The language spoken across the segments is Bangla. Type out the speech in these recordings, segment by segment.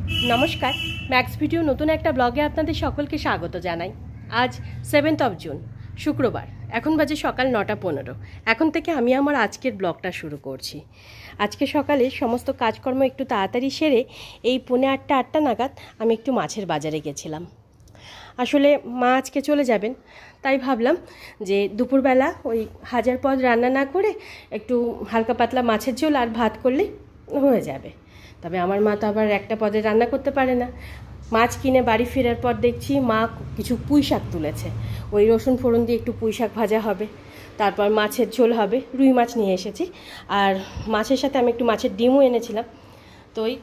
নমস্কার, ম্যাক্স ভিডিও নতুন একটা ব্লগে আপনাদের সকলকে স্বাগত জানাই। আজ 7 জুন শুক্রবার, এখন বাজে সকাল 9:15। এখন থেকে আমি আমার আজকের ব্লগটা শুরু করছি। আজকে সকালে সমস্ত কাজকর্ম একটু তাড়াতাড়ি সেরে এই 7:30-8টা নাগাদ আমি একটু মাছের বাজারে গেছিলাম। আসলে মা আজকে চলে যাবেন, তাই ভাবলাম যে দুপুরবেলা ওই 1000 পদ রান্না না করে একটু হালকা পাতলা মাছের ঝোল আর ভাত করলেই হয়ে যাবে। তবে আমার মা তো আবার একটা পদে রান্না করতে পারে না। মাছ কিনে বাড়ি ফেরার পর দেখছি মা কিছু পুঁই শাক তুলেছে। ওই রসুন ফোড়ন দিয়ে একটু পুঁই শাক ভাজা হবে, তারপর মাছের ঝোল হবে। রুই মাছ নিয়ে এসেছি, আর মাছের সাথে আমি একটু মাছের ডিমও এনেছিলাম। তো ওই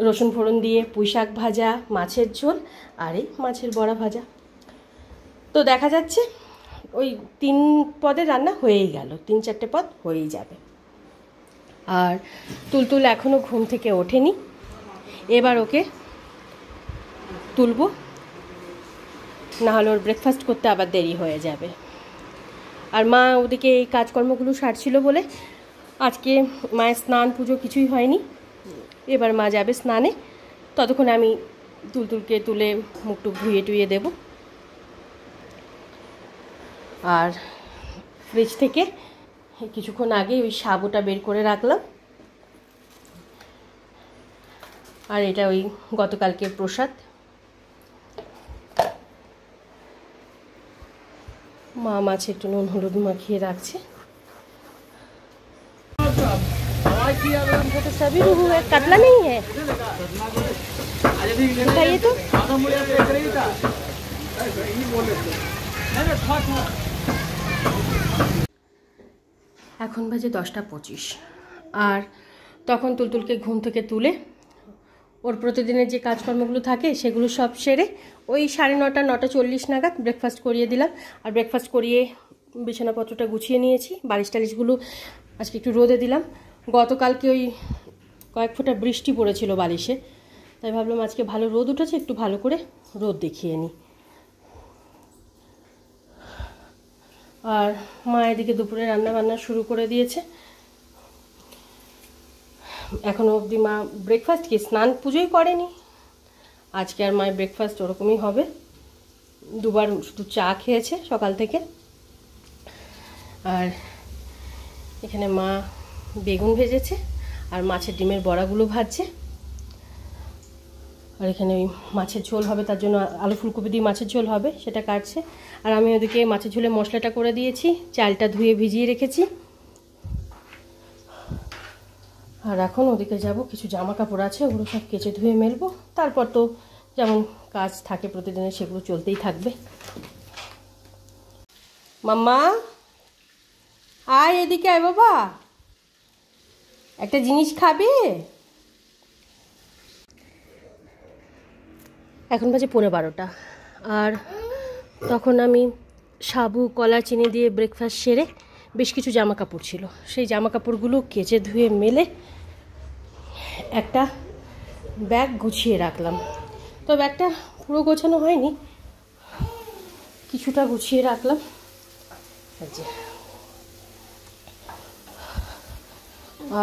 রসুন ফোড়ন দিয়ে পুঁই শাক ভাজা, মাছের ঝোল আর এই মাছের বড়া ভাজা। তো দেখা যাচ্ছে ওই 3 পদের রান্না হয়েই গেল, 3-4টে পদ হয়েই যাবে। আর তুলতুল এখনও ঘুম থেকে ওঠেনি, এবার ওকে তুলবো, নাহলে ওর ব্রেকফাস্ট করতে আবার দেরি হয়ে যাবে। আর মা ওদিকে এই কাজকর্মগুলো সারছিল বলে আজকে মায়ের স্নান পুজো কিছুই হয়নি। এবার মা যাবে স্নানে, ততক্ষণ আমি তুলতুলকে তুলে মুখটু ধুয়ে টুয়ে দেব। আর ফ্রিজ থেকে কিছুক্ষণ আগে ওই সাবুটা বের করে রাখলাম, আর এটা ওই গতকালকের প্রসাদ। মা মাছে একটু নুন হলুদ মাখিয়ে রাখছে। तो सभी रूहू है, कतला नहीं है। बताइए तो। এখন বাজে 10:25, আর তখন তুলতুলকে ঘুম থেকে তুলে ওর প্রতিদিনের যে কাজকর্মগুলো থাকে সেগুলো সব সেরে ওই 9:30 9:40 নাগাদ ব্রেকফাস্ট করিয়ে দিলাম। আর ব্রেকফাস্ট করিয়ে বিছানাপত্রটা গুছিয়ে নিয়েছি। বালিশ টালিশগুলো আজকে একটু রোদে দিলাম। গতকালকে ওই কয়েক ফোঁটা বৃষ্টি পড়েছিল বালিশে, তাই ভাবলাম আজকে ভালো রোদ উঠেছে, একটু ভালো করে রোদ দেখিয়ে নিই। আর মা এদিকে দুপুরে রান্না বান্না শুরু করে দিয়েছে। এখনও অবধি মা ব্রেকফাস্ট কি স্নান পুজোই করেনি। আজকে আর মায়ের ব্রেকফাস্ট ওরকমই হবে, দুবার শুধু চা খেয়েছে সকাল থেকে। আর এখানে মা বেগুন ভেজেছে আর মাছের ডিমের বড়াগুলো ভাজছে। আর এখানে ওই মাছের ঝোল হবে, তার জন্য আলু ফুলকপি দিয়ে মাছের ঝোল হবে, সেটা কাটছে। আর আমি ওদিকে মাছের ঝোলে মশলাটা করে দিয়েছি, চালটা ধুয়ে ভিজিয়ে রেখেছি। আর এখন ওদিকে যাব, কিছু জামা কাপড় আছে, ওগুলো সব কেচে ধুয়ে মেলবো। তারপর তো যেমন কাজ থাকে প্রতিদিনের, সেগুলো চলতেই থাকবে। মাম্মা আয় এদিকে আয় বাবা, একটা জিনিস খাবে। এখন বাজে 12:15, আর তখন আমি সাবু কলা চিনি দিয়ে ব্রেকফাস্ট সেরে বেশ কিছু জামা কাপড় ছিল, সেই জামা কাপড়গুলো কেচে ধুয়ে মেলে একটা ব্যাগ গুছিয়ে রাখলাম। তো ব্যাগটা পুরো গোছানো হয়নি, কিছুটা গুছিয়ে রাখলাম।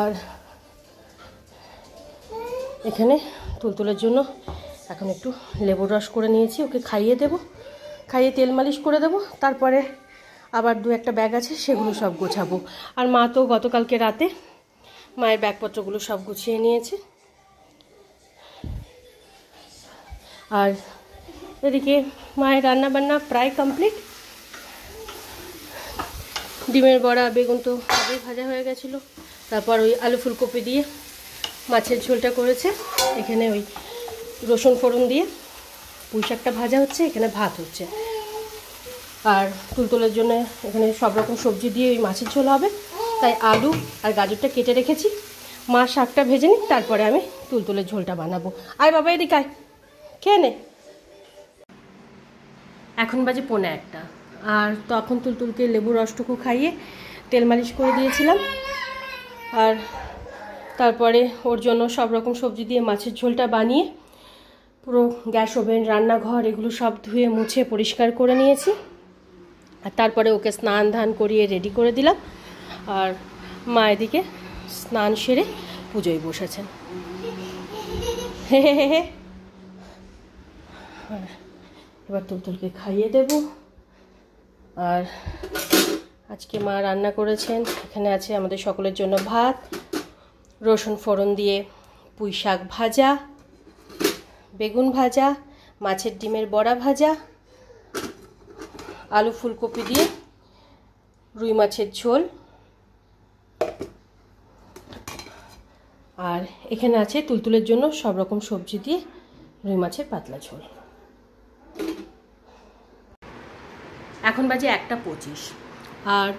আর এখানে তুলতুলের জন্য এখন একটু লেবুর রস করে নিয়েছি, ওকে খাইয়ে দেব, খাইয়ে তেল মালিশ করে দেব। তারপরে আবার 2-1টা ব্যাগ আছে, সেগুলো সব গোছাবো। আর মা তো গতকালকে রাতে মায়ের ব্যাগপত্রগুলো সব গুছিয়ে নিয়েছে। আর এদিকে মায়ের রান্না বান্না প্রায় কমপ্লিট। ডিমের বড়া বেগুন তো আগেই ভাজা হয়ে গেছিলো, তারপর ওই আলু ফুলকপি দিয়ে মাছের ঝোলটা করেছে। এখানে ওই রসুন ফোড়ন দিয়ে পুঁই শাকটা ভাজা হচ্ছে, এখানে ভাত হচ্ছে। আর তুলতুলের জন্য এখানে সব রকম সবজি দিয়ে ওই মাছের ঝোল হবে, তাই আলু আর গাজরটা কেটে রেখেছি। মা শাকটা ভেজে নিই, তারপরে আমি তুলতুলের ঝোলটা বানাবো। আয় বাবা এদিকে আয়, খেয়ে নে। এখন বাজে 1:15, আর তখন তুলতুলকে লেবুর রসটুকু খাইয়ে তেল মালিশ করে দিয়েছিলাম। আর তারপরে ওর জন্য সব রকম সবজি দিয়ে মাছের ঝোলটা বানিয়ে পুরো গ্যাস ওভেন রান্নাঘর এগুলো সব ধুয়ে মুছে পরিষ্কার করে নিয়েছি। আর তারপরে ওকে স্নান ধান করিয়ে রেডি করে দিলাম। আর মা এদিকে স্নান সেরে পুজোয় বসেছেন। হে হে হে, আর এবার তুলতুলকে খাইয়ে দেব। আর আজকে মা রান্না করেছেন, এখানে আছে আমাদের সকলের জন্য ভাত, রসুন ফোড়ন দিয়ে পুঁই শাক ভাজা, বেগুন ভাজা, মাছের ডিমের বড়া ভাজা, আলু ফুলকপি দিয়ে রুই মাছের ঝোল, আর এখানে আছে তুলতুলের জন্য সব রকম সবজি দিয়ে রুই মাছের পাতলা ঝোল। এখন বাজে 1:25, আর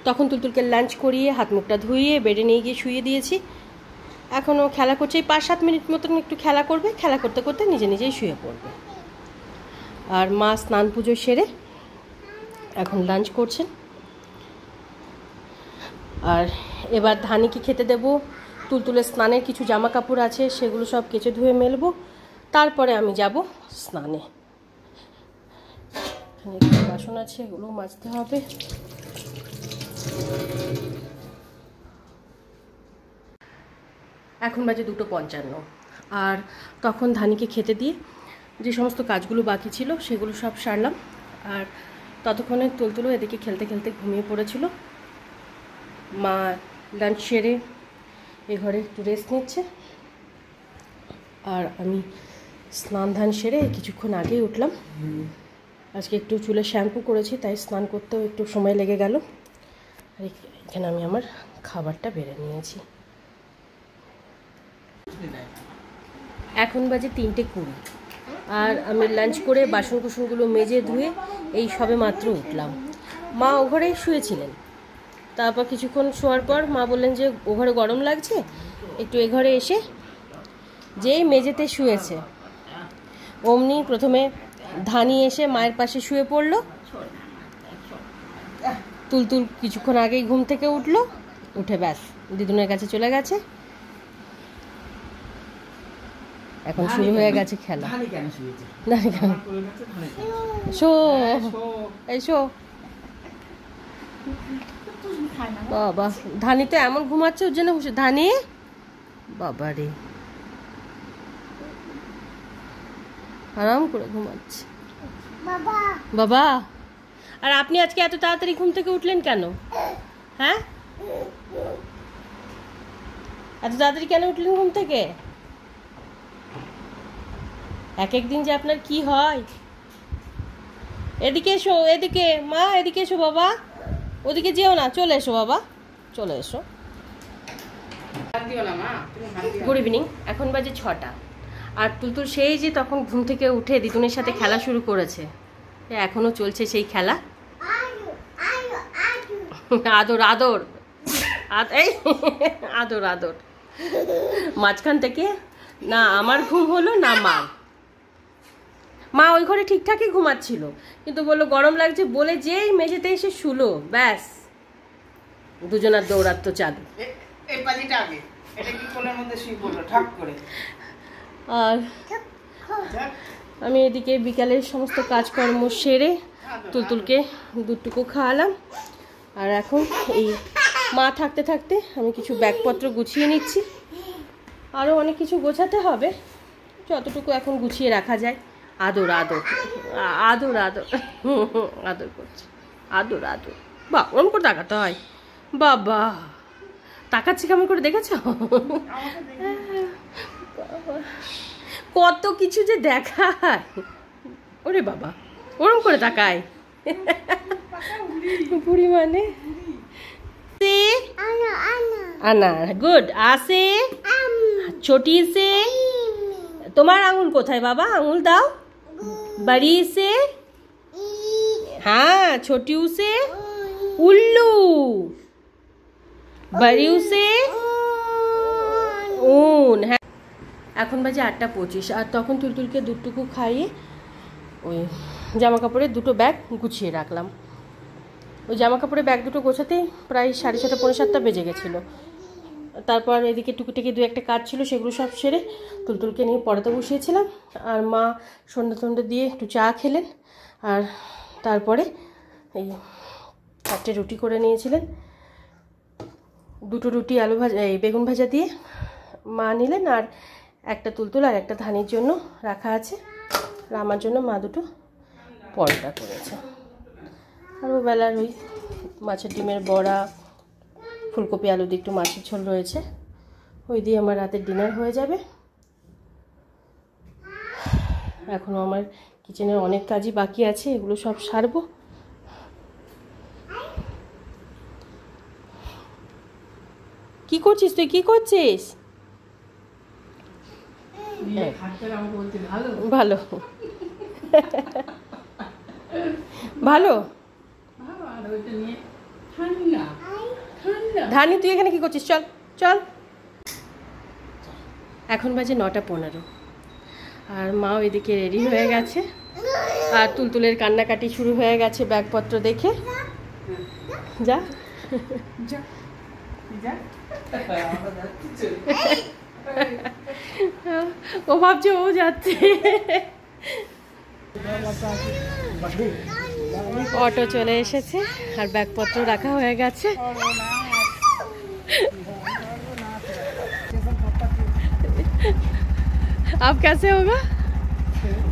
তখন তুলতুলকে লাঞ্চ করিয়ে হাত মুখটা ধুইয়ে বেডে নিয়ে গিয়ে শুয়ে দিয়েছি। এখনও খেলা করছে, এই 5-7 মিনিট মতন একটু খেলা করবে, খেলা করতে করতে নিজে নিজেই শুয়ে পড়বে। আর মা স্নান পুজো সেরে এখন লাঞ্চ করছেন। আর এবার ধানিকে খেতে দেব। তুলতুলের স্নানের কিছু জামা কাপড় আছে, সেগুলো সব কেচে ধুয়ে মেলবো, তারপরে আমি যাব স্নানে। এখানে বাসন আছে, এগুলো মাজতে হবে। এখন বাজে 2:55, আর তখন ধানিকে খেতে দিয়ে যে সমস্ত কাজগুলো বাকি ছিল সেগুলো সব সারলাম। আর ততক্ষণে তুলতুলও এদিকে খেলতে খেলতে ঘুমিয়ে পড়েছিল। মা লাঞ্চ সেরে এ ঘরে একটু রেস্ট নিচ্ছে, আর আমি স্নান ধান সেরে কিছুক্ষণ আগেই উঠলাম। আজকে একটু চুলে শ্যাম্পু করেছি, তাই স্নান করতেও একটু সময় লেগে গেল। আর এখানে আমি আমার খাবারটা বেড়ে নিয়েছি। এখন বাজে 3:20, আর আমি লাঞ্চ করে বাসন কুসনগুলো মেজে ধুয়ে এই সবে মাত্র উঠলাম। মা ও ঘরেই শুয়েছিলেন, তারপর কিছুক্ষণ শোয়ার পর মা বললেন যে ও ঘরে গরম লাগছে, একটু এ ঘরে এসে যেই মেঝেতে শুয়েছে অমনি প্রথমে ধানি এসে মায়ের পাশে শুয়ে পড়লো। তুলতুল কিছুক্ষণ আগেই ঘুম থেকে উঠলো, উঠে ব্যাস দিদুনের কাছে চলে গেছে। এখন শুরু হয়ে গেছে খেলা। শো এসো বাবা, ধানি তো এমন ঘুমাচ্ছে ওর জন্য ধানি, বাবা রে আরাম করে ঘুমাচ্ছে বাবা। আর আপনি আজকে এত তাড়াতাড়ি ঘুম থেকে উঠলেন কেন? হ্যাঁ, এত তাড়াতাড়ি কেন উঠলেন ঘুম থেকে? এক এক দিন যে আপনার কি হয়। এদিকে এসো, এদিকে মা, এদিকে এসো বাবা, ওদিকে যেও না, চলে এসো বাবা, চলে এসো। গুড ইভিনিং, এখন বাজে 6টা, আর তুলতুল সেই যে তখন ঘুম থেকে উঠে দিদুনের সাথে খেলা শুরু করেছে, এখনো চলছে সেই খেলা। আদর আদর এই আদর আদর। মাঝখান থেকে না আমার ঘুম হলো না মার। মা ওই ঘরে ঠিকঠাকই ঘুমাচ্ছিল, কিন্তু বললো গরম লাগছে বলে যেই মেঝেতে এসে শুলো, ব্যাস দুজনার দৌড়াত্ম চালু। আর আমি এদিকে বিকালের সমস্ত কাজকর্ম সেরে তুলতুলকে দুধটুকু খাওয়ালাম। আর এখন এই মা থাকতে থাকতে আমি কিছু ব্যাগপত্র গুছিয়ে নিচ্ছি। আরও অনেক কিছু গোছাতে হবে, যতটুকু এখন গুছিয়ে রাখা যায়। আদর আদর আদর আদর আদর করছি, আদর আদর। বা ওরম করে তাকাতে হয় বাবা, তাকাচ্ছি কেমন করে দেখেছ? কত কিছু যে দেখায়, ওরে বাবা ওরম করে তাকায় বুড়ি মানে। আনার গুড আসে, ছোটি সে। তোমার আঙুল কোথায় বাবা? আঙুল দাও। बड़ी से, हाँ छोटी से, उल्लू, बड़ी से ऊन। হ্যাঁ, এখন বাজে 8:25, আর তখন তুলতুলকে দুধটুকু খাইয়ে ওই জামা কাপড়ের দুটো ব্যাগ গুছিয়ে রাখলাম। ওই জামা কাপড়ের ব্যাগ দুটো গোছাতেই প্রায় 6:30 পৌনে 7টা বেজে গেছিলো। তারপর এদিকে টুকিটাকি দু একটা কাজ ছিল, সেগুলো সব সেরে তুলতুলকে নিয়ে পড়াতে বসিয়েছিলাম। আর মা সন্ধ্যা টন্ধ্যা দিয়ে একটু চা খেলেন, আর তারপরে এই 4টে রুটি করে নিয়েছিলেন। 2টো রুটি আলু ভাজা এই বেগুন ভাজা দিয়ে মা নিলেন, আর একটা তুলতুল আর একটা ধানির জন্য রাখা আছে। আর আমার জন্য মা দুটো পরোটা করেছে। আর ও বেলার ওই মাছের ডিমের বড়া, ফুলকপি আলু দিয়ে একটু মাছের ঝোল রয়েছে, ওই দিয়ে আমার রাতের ডিনার হয়ে যাবে। এখনও আমার কিচেনের অনেক কাজই বাকি আছে, এগুলো সব সারবো। কি করছিস তুই, কি করছিস? ভালো ভালো। ধানি তুই এখানে কি করছিস? চল চল। এখন বাজে 9:15 আর মাও এদিকে রেডি হয়ে গেছে। আর তুলতুলের কান্নাকাটি শুরু হয়ে গেছে ব্যাগপত্র দেখে। যা ও ভাবছে ও যাচ্ছে। অটো চলে এসেছে আর ব্যাগপত্র রাখা হয়ে গেছে। अब कैसे होगा?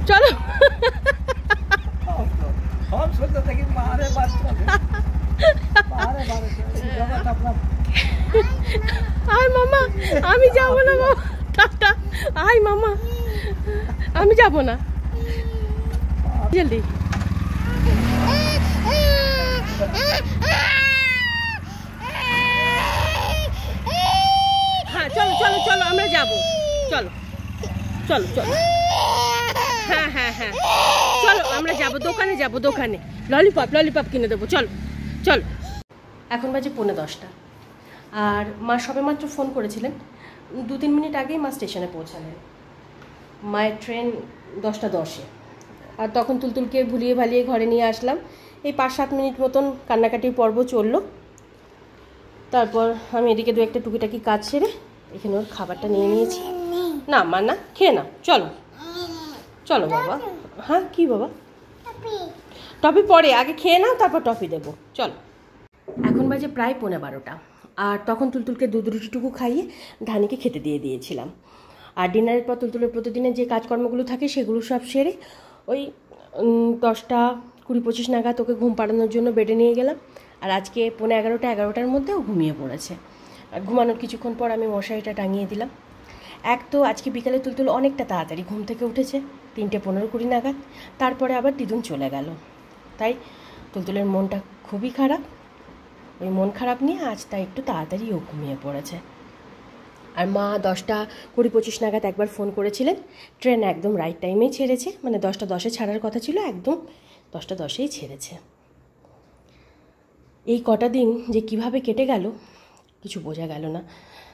चलो। हम सोचते थे कि बाहर बात आय मामा আমি যাব না মামা, টাটা। আয় মামা আমি যাব না, জলদি। হ্যাঁ চলো চলো চলো আমরা যাব, চলো চলো চলো। হ্যাঁ হ্যাঁ হ্যাঁ চলো আমরা যাব, দোকানে যাব, দোকানে ললিপপ ললিপপ কিনে দেবো, চলো চলো। এখন বাজে 9:45 আর মা সবেমাত্র ফোন করেছিলেন, 2-3 মিনিট আগেই মা স্টেশনে পৌঁছালেন। মায়ের ট্রেন 10:10-এ। আর তখন তুলতুলকে ভুলিয়ে ভালিয়ে ঘরে নিয়ে আসলাম। এই 5-7 মিনিট মতন কান্নাকাটির পর্ব চললো। তারপর আমি এদিকে দু একটা টুকিটাকি কাজ সেরে এখানে ওর খাবারটা নিয়ে নিয়েছি। না মা না, খেয়ে নাও, চলো চলো বাবা। হ্যাঁ কি বাবা? টপি পরে, আগে খেয়ে নাও তারপর টপি দেবো, চলো। এখন বাজে প্রায় 11:15 আর তখন তুলতুলকে দুধ রুটিটুকু খাইয়ে ধানিকে খেতে দিয়ে দিয়েছিলাম। আর ডিনারের পর তুলতুলের প্রতিদিনের যে কাজকর্মগুলো থাকে সেগুলো সব সেরে ওই 10:20-25 নাগাদ ওকে ঘুম পাড়ানোর জন্য বেডে নিয়ে গেলাম। আর আজকে 11:30-11টার মধ্যেও ঘুমিয়ে পড়েছে। আর ঘুমানোর কিছুক্ষণ পর আমি মশারিটা টাঙিয়ে দিলাম। এক তো আজকে বিকালে তুলতুল অনেকটা তাড়াতাড়ি ঘুম থেকে উঠেছে, 3:15-20 নাগাদ। তারপরে আবার দিদুন চলে গেল, তাই তুলতুলের মনটা খুবই খারাপ। ওই মন খারাপ নিয়ে আজ তাই একটু তাড়াতাড়ি ও ঘুমিয়ে পড়েছে। আর মা 10:20-25 নাগাদ একবার ফোন করেছিলেন, ট্রেন একদম রাইট টাইমেই ছেড়েছে, মানে 10:10-এ ছাড়ার কথা ছিল, একদম 10:10-এই ছেড়েছে। এই কটা দিন যে কিভাবে কেটে গেল কিছু বোঝা গেল না,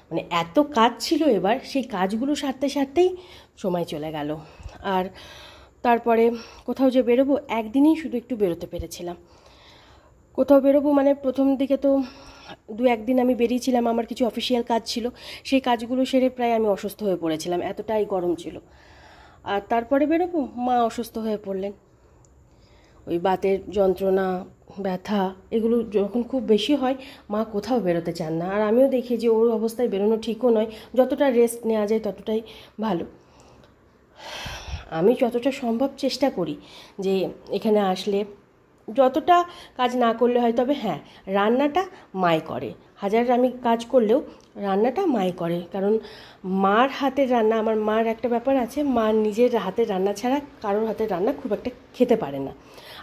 মানে এত কাজ ছিল এবার, সেই কাজগুলো সারতে সারতেই সময় চলে গেল। আর তারপরে কোথাও যে বেরোবো, একদিনই শুধু একটু বেরোতে পেরেছিলাম। কোথাও বেরোবো মানে প্রথম দিকে তো 2-1 দিন আমি বেরিয়েছিলাম, আমার কিছু অফিসিয়াল কাজ ছিল, সেই কাজগুলো সেরে প্রায় আমি অসুস্থ হয়ে পড়েছিলাম, এতটাই গরম ছিল। আর তারপরে বেরোবো, মা অসুস্থ হয়ে পড়লেন। ওই বাতের যন্ত্রণা, ব্যথা, এগুলো যখন খুব বেশি হয় মা কোথাও বেরোতে চান না। আর আমিও দেখি যে ওর অবস্থায় বেরোনো ঠিকও নয়, যতটা রেস্ট নেওয়া যায় ততটাই ভালো। আমি যতটা সম্ভব চেষ্টা করি যে এখানে আসলে যতটা কাজ না করলে হয়, তবে হ্যাঁ রান্নাটা মাই করে। হাজার আমি কাজ করলেও রান্নাটা মাই করে, কারণ মার হাতের রান্না, আমার মার একটা ব্যাপার আছে, মা নিজের হাতের রান্না ছাড়া কারোর হাতের রান্না খুব একটা খেতে পারে না।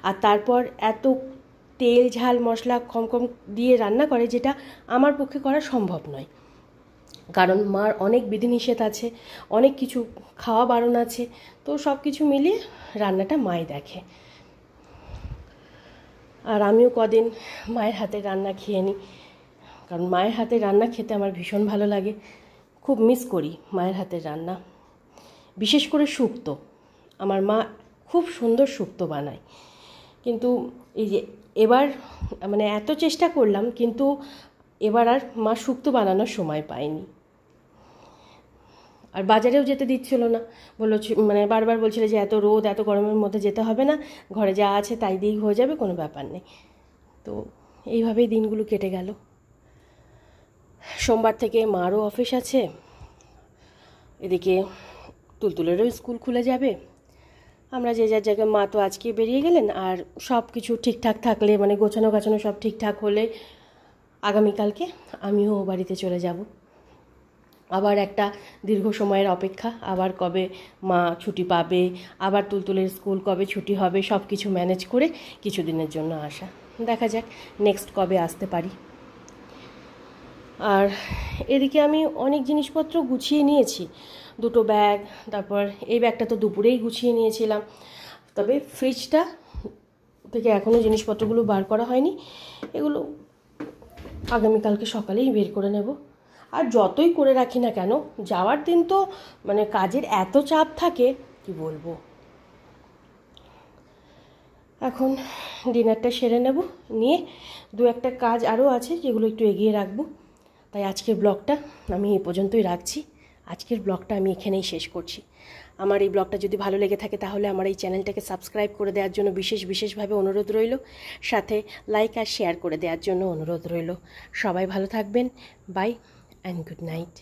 আর তারপর এত তেল ঝাল মশলা কম কম দিয়ে রান্না করে, যেটা আমার পক্ষে করা সম্ভব নয়, কারণ মার অনেক বিধিনিষেধ আছে, অনেক কিছু খাওয়া বারণ আছে। তো সব কিছু মিলিয়ে রান্নাটা মাই দেখে। আর আমিও কদিন মায়ের হাতের রান্না খেয়ে নিই, কারণ মায়ের হাতের রান্না খেতে আমার ভীষণ ভালো লাগে, খুব মিস করি মায়ের হাতের রান্না। বিশেষ করে শুক্তো, আমার মা খুব সুন্দর শুক্তো বানায়। কিন্তু এই যে এবার মানে এত চেষ্টা করলাম, কিন্তু এবার আর মা শুক্তো বানানোর সময় পায়নি। আর বাজারেও যেতে দিচ্ছিল না, মানে বারবার বলছিল যে এত রোদ এত গরমের মধ্যে যেতে হবে না, ঘরে যা আছে তাই দিয়েই হয়ে যাবে, কোনো ব্যাপার নেই। তো এইভাবেই দিনগুলো কেটে গেল। সোমবার থেকে মারও অফিস আছে, এদিকে তুলতুলেরও স্কুল খুলে যাবে। আমরা যে যার জায়গায়, মা তো আজকে বেরিয়ে গেলেন, আর সব কিছু ঠিকঠাক থাকলে মানে গোছানো গাছানো সব ঠিকঠাক হলে আগামীকালকে আমিও ও বাড়িতে চলে যাব। আবার একটা দীর্ঘ সময়ের অপেক্ষা, আবার কবে মা ছুটি পাবে, আবার তুলতুলের স্কুল কবে ছুটি হবে, সব কিছু ম্যানেজ করে কিছুদিনের জন্য আসা। দেখা যাক নেক্সট কবে আসতে পারি। আর এদিকে আমি অনেক জিনিসপত্র গুছিয়ে নিয়েছি, 2টো ব্যাগ, তারপর এই ব্যাগটা তো দুপুরেই গুছিয়ে নিয়েছিলাম। তবে ফ্রিজটা থেকে এখনও জিনিসপত্রগুলো বার করা হয়নি, এগুলো আগামীকালকে সকালেই বের করে নেব। আর যতই করে রাখি না কেন, যাওয়ার দিন তো মানে কাজের এত চাপ থাকে কি বলবো। এখন ডিনারটা সেরে নেব, নিয়ে 2-একটা কাজ আরও আছে যেগুলো একটু এগিয়ে রাখবো। তাই আজকের ব্লগটা আমি এই পর্যন্তই রাখছি। আজকের ব্লগটা আমি এখানেই শেষ করছি। আমার এই ব্লগটা যদি ভালো লেগে থাকে তাহলে আমার এই চ্যানেলটাকে সাবস্ক্রাইব করে দেওয়ার জন্য বিশেষভাবে অনুরোধ রইল, সাথে লাইক আর শেয়ার করে দেওয়ার জন্য অনুরোধ রইল। সবাই ভালো থাকবেন। Bye and good night.